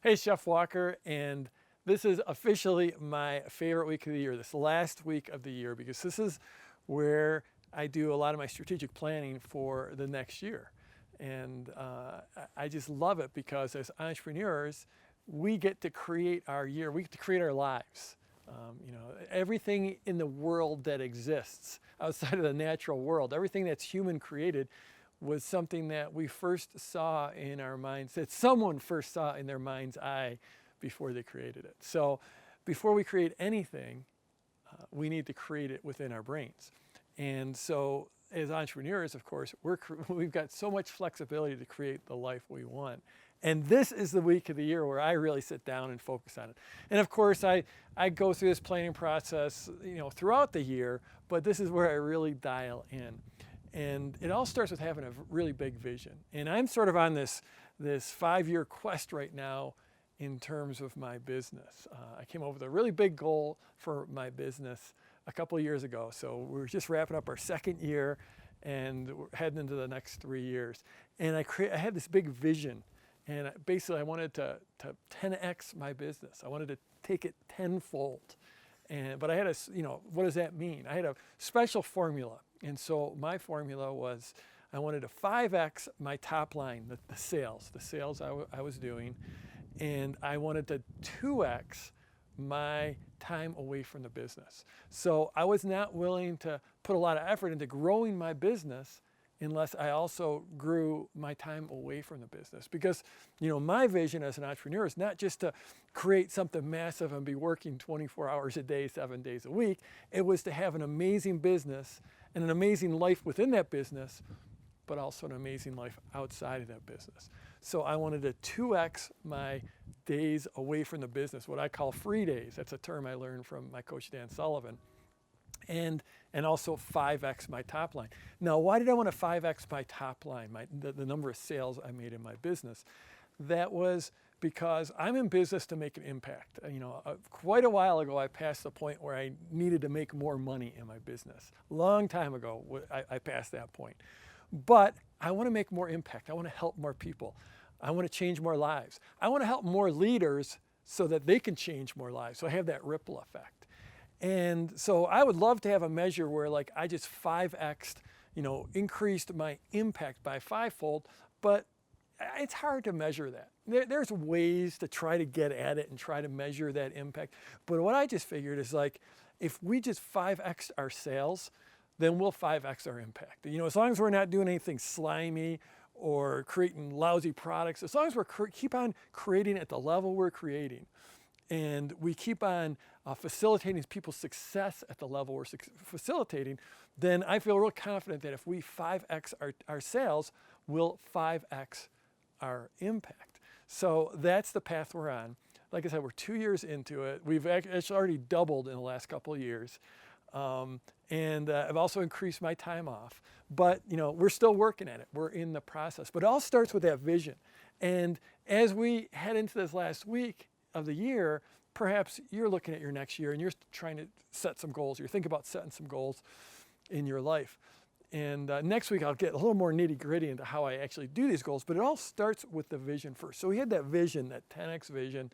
Hey, Chef Walker, and this is officially my favorite week of the year, this last week of the year, because this is where I do a lot of my strategic planning for the next year. And I just love it because as entrepreneurs, we get to create our year, we get to create our lives. Everything in the world that exists outside of the natural world, everything that's human created, was something that we first saw in our minds, that someone first saw in their mind's eye before they created it. So before we create anything, we need to create it within our brains. And so as entrepreneurs, of course, we've got so much flexibility to create the life we want. And this is the week of the year where I really sit down and focus on it. And of course, I go through this planning process, throughout the year, but this is where I really dial in. And it all starts with having a really big vision. And I'm sort of on this 5-year quest right now in terms of my business. I came up with a really big goal for my business a couple of years ago. So we're just wrapping up our second year and we're heading into the next 3 years. And I had this big vision. And basically I wanted to 10x my business. I wanted to take it tenfold. But I had what does that mean? I had a special formula. And so my formula was I wanted to 5x my top line, the sales I was doing, and I wanted to 2x my time away from the business. So I was not willing to put a lot of effort into growing my business unless I also grew my time away from the business. Because, my vision as an entrepreneur is not just to create something massive and be working 24 hours a day, 7 days a week. It was to have an amazing business and an amazing life within that business, but also an amazing life outside of that business. So I wanted to 2x my days away from the business, what I call free days. That's a term I learned from my coach, Dan Sullivan. And also 5x my top line. Now, why did I want to 5x my top line, the number of sales I made in my business? That was because I'm in business to make an impact. Quite a while ago, I passed the point where I needed to make more money in my business. Long time ago, I passed that point. But I want to make more impact. I want to help more people. I want to change more lives. I want to help more leaders so that they can change more lives. So I have that ripple effect. And so I would love to have a measure where I just 5x'd, increased my impact by 5-fold, but it's hard to measure that. There's ways to try to get at it and try to measure that impact. But what I just figured is if we just 5x our sales, then we'll 5x our impact. As long as we're not doing anything slimy or creating lousy products, as long as we keep on creating at the level we're creating, and we keep on facilitating people's success at the level we're facilitating, then I feel real confident that if we 5x our sales, we'll 5x our impact. So that's the path we're on. Like I said, we're 2 years into it. We've actually already doubled in the last couple of years. And I've also increased my time off. But we're still working at it. We're in the process. But it all starts with that vision. And as we head into this last week of the year, perhaps you're looking at your next year and you're trying to set some goals. You're thinking about setting some goals in your life. And next week I'll get a little more nitty gritty into how I actually do these goals, but it all starts with the vision first. So we had that vision, that 10x vision,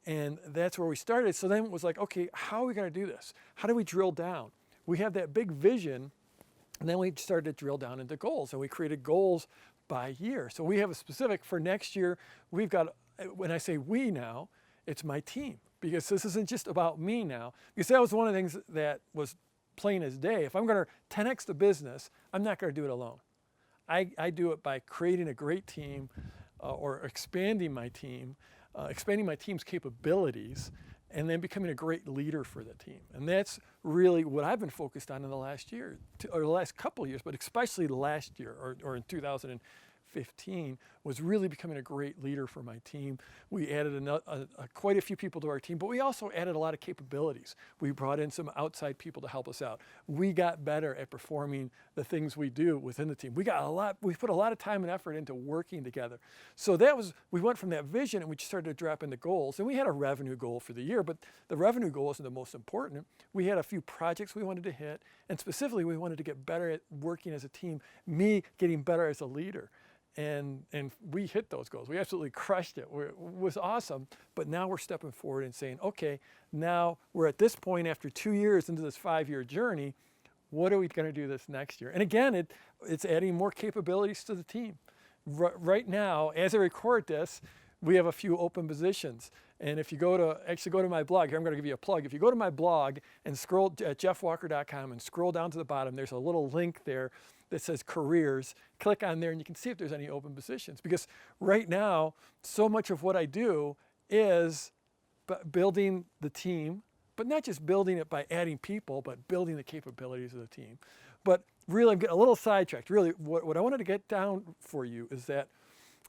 and that's where we started. So then it was okay, how are we going to do this? How do we drill down? We have that big vision, and then we started to drill down into goals, and we created goals by year. So we have a specific, for next year, we've got, when I say we now, it's my team, because this isn't just about me now, because that was one of the things that was plain as day. If I'm going to 10x the business, I'm not going to do it alone. I do it by creating a great team or expanding my team's capabilities, and then becoming a great leader for the team. And that's really what I've been focused on in the last year, or the last couple of years, but especially the last year, or in 2015, was really becoming a great leader for my team. We added quite a few people to our team, but we also added a lot of capabilities. We brought in some outside people to help us out. We got better at performing the things we do within the team. We put a lot of time and effort into working together. So we went from that vision and we started to drop into goals. And we had a revenue goal for the year, but the revenue goal wasn't the most important. We had a few projects we wanted to hit, and specifically we wanted to get better at working as a team, me getting better as a leader. And we hit those goals. We absolutely crushed it. It was awesome. But now we're stepping forward and saying, okay, now we're at this point after 2 years into this 5-year journey. What are we going to do this next year? And again, it's adding more capabilities to the team. Right now, as I record this, we have a few open positions. And if you go to my blog, here I'm going to give you a plug. If you go to my blog and scroll at jeffwalker.com and scroll down to the bottom, there's a little link there that says careers. Click on there and you can see if there's any open positions. Because right now, so much of what I do is building the team, but not just building it by adding people, but building the capabilities of the team. But really, I'm getting a little sidetracked. Really, what I wanted to get down for you is that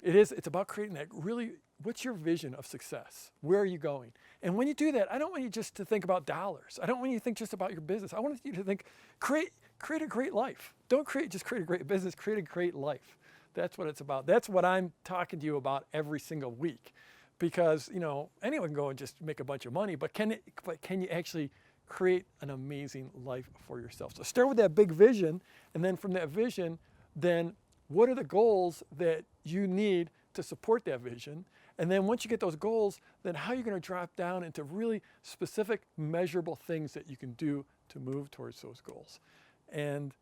it's about creating that really, what's your vision of success? Where are you going? And when you do that, I don't want you just to think about dollars. I don't want you to think just about your business. I want you to think, create a great life. Don't just create a great business, create a great life. That's what it's about. That's what I'm talking to you about every single week. Because, anyone can go and just make a bunch of money, but can you actually create an amazing life for yourself? So start with that big vision, and then from that vision, then what are the goals that you need to support that vision? And then once you get those goals, then how are you going to drop down into really specific, measurable things that you can do to move towards those goals? And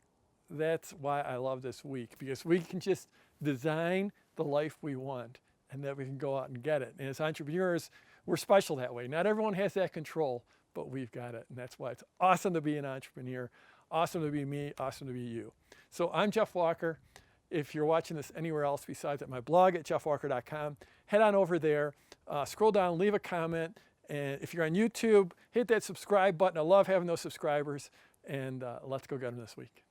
that's why I love this week, because we can just design the life we want, and then we can go out and get it. And as entrepreneurs, we're special that way. Not everyone has that control, but we've got it. And that's why it's awesome to be an entrepreneur, awesome to be me, awesome to be you. So I'm Jeff Walker. If you're watching this anywhere else besides at my blog at jeffwalker.com, head on over there, scroll down, leave a comment. And if you're on YouTube, hit that subscribe button. I love having those subscribers. And let's go get them this week.